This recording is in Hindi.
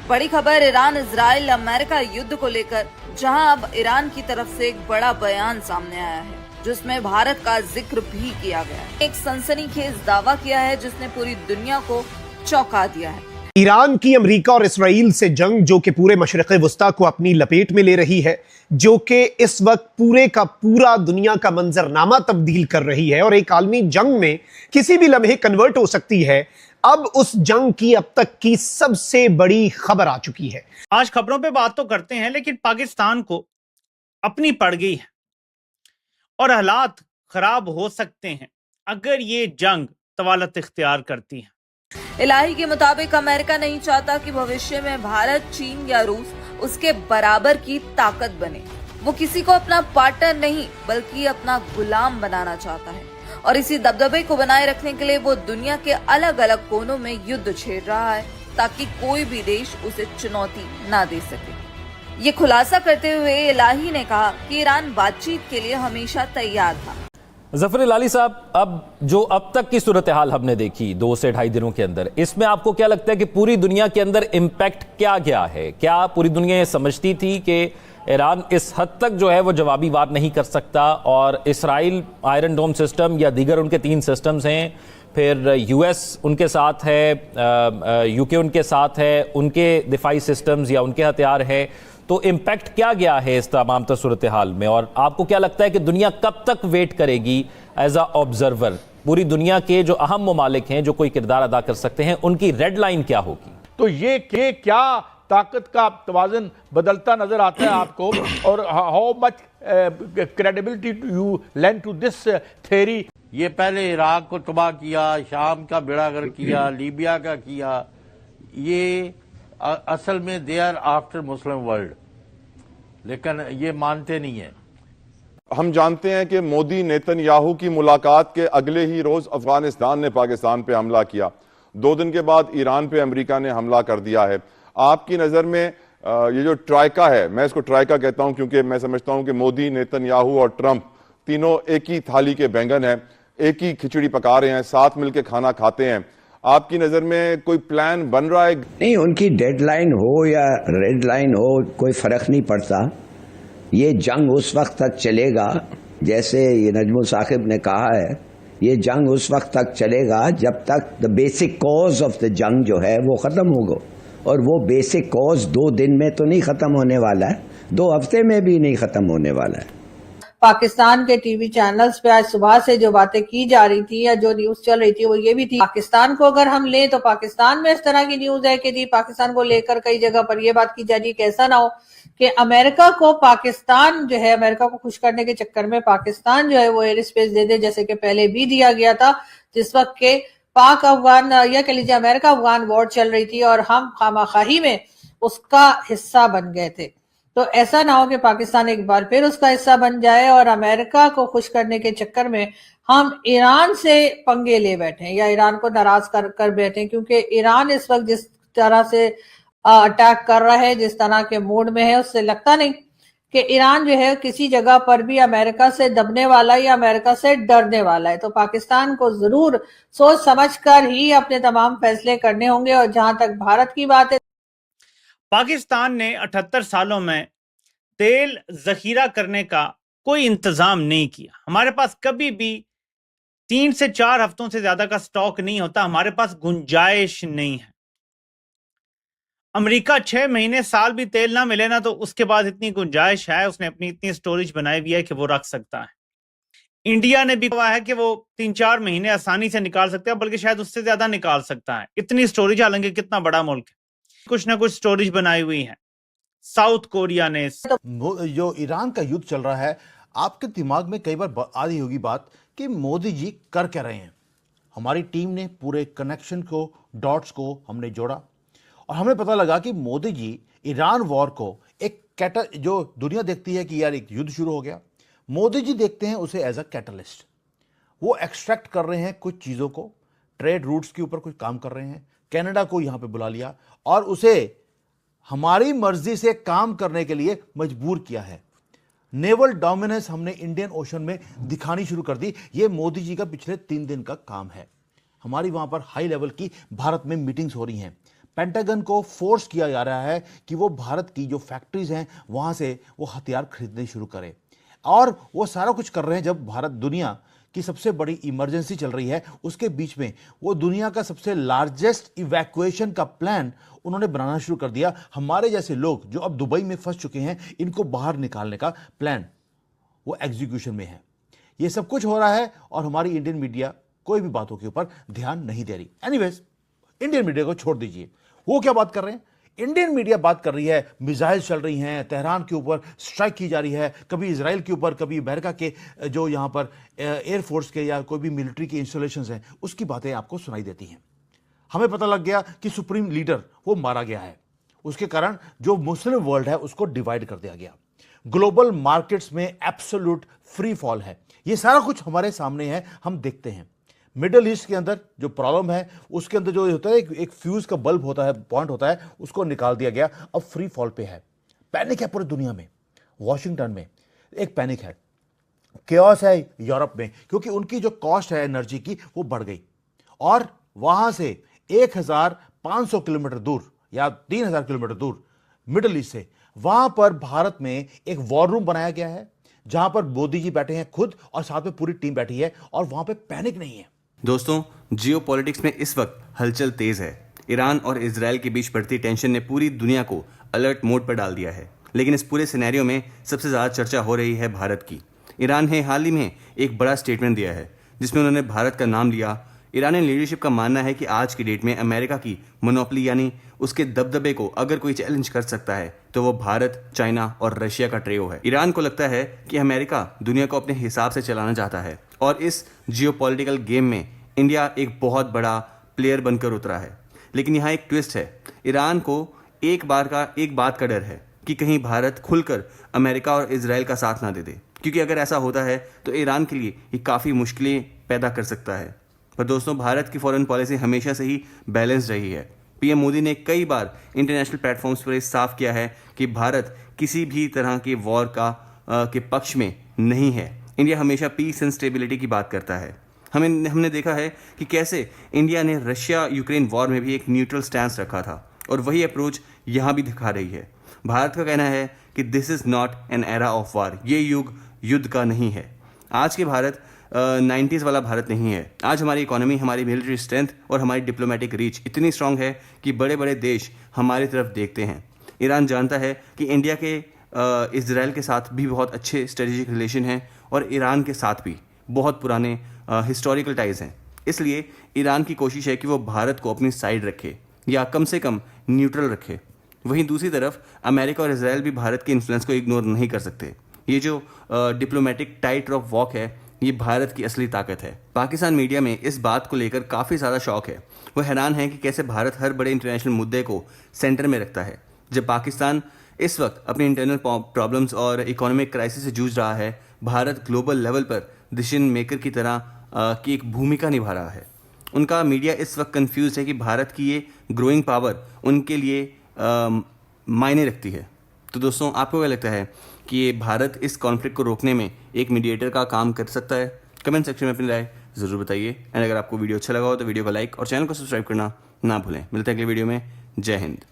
बड़ी खबर ईरान इजराइल अमेरिका युद्ध को लेकर, जहां अब ईरान की तरफ से एक बड़ा बयान सामने आया है जिसमें भारत का जिक्र भी किया गया है। एक सनसनीखेज दावा किया है जिसने पूरी दुनिया को चौंका दिया है। ईरान की अमेरिका और इसराइल से जंग, जो कि पूरे मशरिक़ वस्ता को अपनी लपेट में ले रही है, जो कि इस वक्त पूरे का पूरा दुनिया का मंजरनामा तब्दील कर रही है और एक आलमी जंग में किसी भी लम्हे कन्वर्ट हो सकती है। अब उस जंग की अब तक की सबसे बड़ी खबर आ चुकी है। आज खबरों पे बात तो करते हैं, लेकिन पाकिस्तान को अपनी पड़ गई है और हालात खराब हो सकते हैं अगर ये जंग तवालत इख्तियार करती है। इलाही के मुताबिक अमेरिका नहीं चाहता कि भविष्य में भारत, चीन या रूस उसके बराबर की ताकत बने। वो किसी को अपना पार्टनर नहीं बल्कि अपना गुलाम बनाना चाहता है और इसी दबदबे को बनाए रखने के लिए वो दुनिया के अलग अलग कोनों में युद्ध छेड़ रहा है ताकि कोई भी देश उसे चुनौती ना दे सके। ये खुलासा करते हुए इलाही ने कहा कि ईरान बातचीत के लिए हमेशा तैयार था। जफर इलाही साहब, अब जो अब तक की सूरत हाल हमने देखी 2 से ढाई दिनों के अंदर, इसमें आपको क्या लगता है कि पूरी दुनिया के अंदर इम्पैक्ट क्या गया है? क्या पूरी दुनिया ये समझती थी कि ईरान इस हद तक जो है वो जवाबी वार नहीं कर सकता और इसराइल आयरन डोम सिस्टम या दीगर उनके 3 सिस्टम्स हैं, फिर यूएस उनके साथ है, यूके उनके साथ है, उनके दिफाई सिस्टम्स या उनके हथियार है, तो इम्पैक्ट क्या गया है इस तमाम सूरत हाल में? और आपको क्या लगता है कि दुनिया कब तक वेट करेगी एज अ ऑब्जर्वर? पूरी दुनिया के जो अहम ममालिक हैं जो कोई किरदार अदा कर सकते हैं, उनकी रेड लाइन क्या होगी? तो ये क्या ताकत का तवाज़ुन बदलता नजर आता है आपको, और how much credibility you lend to this theory? ये पहले इराक को तबाह किया, शाम का बेड़ागर किया, लीबिया का किया। ये असल में they are after Muslim world, लेकिन ये मानते नहीं है। हम जानते हैं कि मोदी नेतन्याहू की मुलाकात के अगले ही रोज अफगानिस्तान ने पाकिस्तान पे हमला किया। 2 दिन के बाद ईरान पे अमेरिका ने हमला कर दिया है। आपकी नजर में ये जो ट्राइका है, मैं इसको ट्राइका कहता हूं क्योंकि मैं समझता हूं कि मोदी, नेतन्याहू और ट्रंप तीनों एक ही थाली के बैंगन हैं, एक ही खिचड़ी पका रहे हैं, साथ मिलकर खाना खाते हैं। आपकी नजर में कोई प्लान बन रहा है? नहीं, उनकी डेडलाइन हो या रेड लाइन हो, कोई फर्क नहीं पड़ता। ये जंग उस वक्त तक चलेगा, जैसे ये नजमुल साकिब ने कहा है, ये जंग उस वक्त तक चलेगा जब तक the basic cause of the जंग जो है वो खत्म होगा। और वो बेसिक कॉज 2 दिन में तो नहीं खत्म होने वाला है, 2 हफ्ते में भी नहीं खत्म होने वाला है। पाकिस्तान के टीवी चैनल्स पे आज सुबह से जो बातें की जा रही थी या जो न्यूज चल रही थी वो ये भी थी, पाकिस्तान को अगर हम लें तो पाकिस्तान में इस तरह की न्यूज है कि जी पाकिस्तान को लेकर कई जगह पर ये बात की जा रही है कि ऐसा ना हो कि अमेरिका को पाकिस्तान जो है, अमेरिका को खुश करने के चक्कर में पाकिस्तान जो है वो एयर स्पेस दे दे, जैसे कि पहले भी दिया गया था जिस वक्त के पाक अफगान या कह लीजिए अमेरिका अफगान वॉर चल रही थी और हम खामाखाही में उसका हिस्सा बन गए थे। तो ऐसा ना हो कि पाकिस्तान एक बार फिर उसका हिस्सा बन जाए और अमेरिका को खुश करने के चक्कर में हम ईरान से पंगे ले बैठे या ईरान को नाराज कर बैठे, क्योंकि ईरान इस वक्त जिस तरह से अटैक कर रहा है, जिस तरह के मूड में है, उससे लगता नहीं कि ईरान जो है किसी जगह पर भी अमेरिका से दबने वाला या अमेरिका से डरने वाला है। तो पाकिस्तान को जरूर सोच समझकर ही अपने तमाम फैसले करने होंगे। और जहां तक भारत की बात है, पाकिस्तान ने 78 सालों में तेल जखीरा करने का कोई इंतजाम नहीं किया। हमारे पास कभी भी 3 से 4 हफ्तों से ज्यादा का स्टॉक नहीं होता, हमारे पास गुंजाइश नहीं है। अमेरिका 6 महीने साल भी तेल ना मिले ना तो उसके बाद इतनी गुंजाइश है, उसने अपनी इतनी स्टोरेज बनाई हुई है कि वो रख सकता है। इंडिया ने भी कहा है कि वो 3-4 महीने आसानी से निकाल सकता है, बल्कि शायद उससे ज्यादा निकाल सकता है। इतनी स्टोरेज, हालांकि कितना बड़ा मुल्क है, कुछ ना कुछ स्टोरेज बनाई हुई है। साउथ कोरिया ने जो ईरान का युद्ध चल रहा है, आपके दिमाग में कई बार आ रही होगी बात कि मोदी जी कर क्या रहे हैं। हमारी टीम ने पूरे कनेक्शन को, डॉट्स को हमने जोड़ा और हमें पता लगा कि मोदी जी ईरान वॉर को एक जो दुनिया देखती है कि यार एक युद्ध शुरू हो गया, मोदी जी देखते हैं उसे एज अ कैटलिस्ट। वो एक्सट्रैक्ट कर रहे हैं कुछ चीज़ों को, ट्रेड रूट्स के ऊपर कुछ काम कर रहे हैं। कनाडा को यहाँ पे बुला लिया और उसे हमारी मर्जी से काम करने के लिए मजबूर किया है। नेवल डोमिनेंस हमने इंडियन ओशन में दिखानी शुरू कर दी। ये मोदी जी का पिछले 3 दिन का काम है। हमारी वहां पर हाई लेवल की भारत में मीटिंग्स हो रही हैं। पेंटागन को फोर्स किया जा रहा है कि वो भारत की जो फैक्ट्रीज हैं वहाँ से वो हथियार खरीदने शुरू करें। और वो सारा कुछ कर रहे हैं जब भारत दुनिया की सबसे बड़ी इमरजेंसी चल रही है, उसके बीच में वो दुनिया का सबसे लार्जेस्ट इवैक्यूएशन का प्लान उन्होंने बनाना शुरू कर दिया। हमारे जैसे लोग जो अब दुबई में फंस चुके हैं, इनको बाहर निकालने का प्लान वो एग्जीक्यूशन में है। ये सब कुछ हो रहा है और हमारी इंडियन मीडिया कोई भी बातों के ऊपर ध्यान नहीं दे रही। एनीवेज, इंडियन मीडिया को छोड़ दीजिए, वो क्या बात कर रहे हैं। इंडियन मीडिया बात कर रही है, मिसाइल चल रही हैं, तेहरान के ऊपर स्ट्राइक की जा रही है, कभी इजराइल के ऊपर, कभी अमेरिका के जो यहाँ पर एयरफोर्स के या कोई भी मिलिट्री के इंस्टॉलेशंस हैं, उसकी बातें आपको सुनाई देती हैं। हमें पता लग गया कि सुप्रीम लीडर वो मारा गया है, उसके कारण जो मुस्लिम वर्ल्ड है उसको डिवाइड कर दिया गया। ग्लोबल मार्केट्स में एब्सोल्यूट फ्री फॉल है। ये सारा कुछ हमारे सामने है, हम देखते हैं। मिडल ईस्ट के अंदर जो प्रॉब्लम है, उसके अंदर जो होता है एक फ्यूज का बल्ब होता है, पॉइंट होता है, उसको निकाल दिया गया, अब फ्री फॉल पे है। पैनिक है पूरी दुनिया में, वॉशिंगटन में एक पैनिक है, केओस है यूरोप में, क्योंकि उनकी जो कॉस्ट है एनर्जी की वो बढ़ गई। और वहां से 1500 किलोमीटर दूर या 3000 किलोमीटर दूर मिडल ईस्ट से, वहां पर भारत में एक वॉर रूम बनाया गया है, जहां पर मोदी जी बैठे हैं खुद और साथ में पूरी टीम बैठी है, और वहां पे पैनिक नहीं है। दोस्तों, जियोपॉलिटिक्स में इस वक्त हलचल तेज है। ईरान और इजराइल के बीच बढ़ती टेंशन ने पूरी दुनिया को अलर्ट मोड पर डाल दिया है। लेकिन इस पूरे सिनेरियो में सबसे ज़्यादा चर्चा हो रही है भारत की। ईरान ने हाल ही में एक बड़ा स्टेटमेंट दिया है जिसमें उन्होंने भारत का नाम लिया। ईरानी लीडरशिप का मानना है कि आज की डेट में अमेरिका की मोनोपोली यानी उसके दबदबे को अगर कोई चैलेंज कर सकता है तो वो भारत, चाइना और रशिया का ट्रियो है। ईरान को लगता है कि अमेरिका दुनिया को अपने हिसाब से चलाना चाहता है और इस जियोपॉलिटिकल गेम में इंडिया एक बहुत बड़ा प्लेयर बनकर उतरा है। लेकिन यहाँ एक ट्विस्ट है। ईरान को एक बात का डर है कि कहीं भारत खुलकर अमेरिका और इजराइल का साथ ना दे दे, क्योंकि अगर ऐसा होता है तो ईरान के लिए ये काफ़ी मुश्किलें पैदा कर सकता है। पर दोस्तों, भारत की फॉरेन पॉलिसी हमेशा से ही बैलेंस रही है। पीएम मोदी ने कई बार इंटरनेशनल प्लेटफॉर्म्स पर साफ किया है कि भारत किसी भी तरह के वॉर के पक्ष में नहीं है। इंडिया हमेशा पीस एंड स्टेबिलिटी की बात करता है। हमने देखा है कि कैसे इंडिया ने रशिया यूक्रेन वॉर में भी एक न्यूट्रल स्टैंस रखा था और वही अप्रोच यहाँ भी दिखा रही है। भारत का कहना है कि this is not an era of war, ये युग युद्ध का नहीं है। आज के भारत 90s वाला भारत नहीं है। आज हमारी इकोनॉमी, हमारी मिलिट्री स्ट्रेंथ और हमारी डिप्लोमेटिक रीच इतनी स्ट्रांग है कि बड़े बड़े देश हमारी तरफ देखते हैं। ईरान जानता है कि इंडिया के इजराइल के साथ भी बहुत अच्छे स्ट्रेटेजिक रिलेशन हैं और ईरान के साथ भी बहुत पुराने हिस्टोरिकल टाइज हैं। इसलिए ईरान की कोशिश है कि वो भारत को अपनी साइड रखे या कम से कम न्यूट्रल रखे। वहीं दूसरी तरफ अमेरिका और इजराइल भी भारत के इन्फ्लुएंस को इग्नोर नहीं कर सकते। ये जो डिप्लोमेटिक टाइट रॉप वॉक है, ये भारत की असली ताकत है। पाकिस्तान मीडिया में इस बात को लेकर काफ़ी ज़्यादा शौक है। वो हैरान है कि कैसे भारत हर बड़े इंटरनेशनल मुद्दे को सेंटर में रखता है। जब पाकिस्तान इस वक्त अपनी इंटरनल प्रॉब्लम्स और इकोनॉमिक क्राइसिस से जूझ रहा है, भारत ग्लोबल लेवल पर डिसीजन मेकर की तरह की एक भूमिका निभा रहा है। उनका मीडिया इस वक्त कंफ्यूज है कि भारत की ये ग्रोइंग पावर उनके लिए मायने रखती है। तो दोस्तों, आपको क्या लगता है कि ये भारत इस कॉन्फ्लिक्ट को रोकने में एक मीडिएटर का काम कर सकता है? कमेंट सेक्शन में अपनी राय ज़रूर बताइए। एंड अगर आपको वीडियो अच्छा लगा हो तो वीडियो को लाइक और चैनल को सब्सक्राइब करना ना भूलें। मिलते हैं अगले वीडियो में। जय हिंद।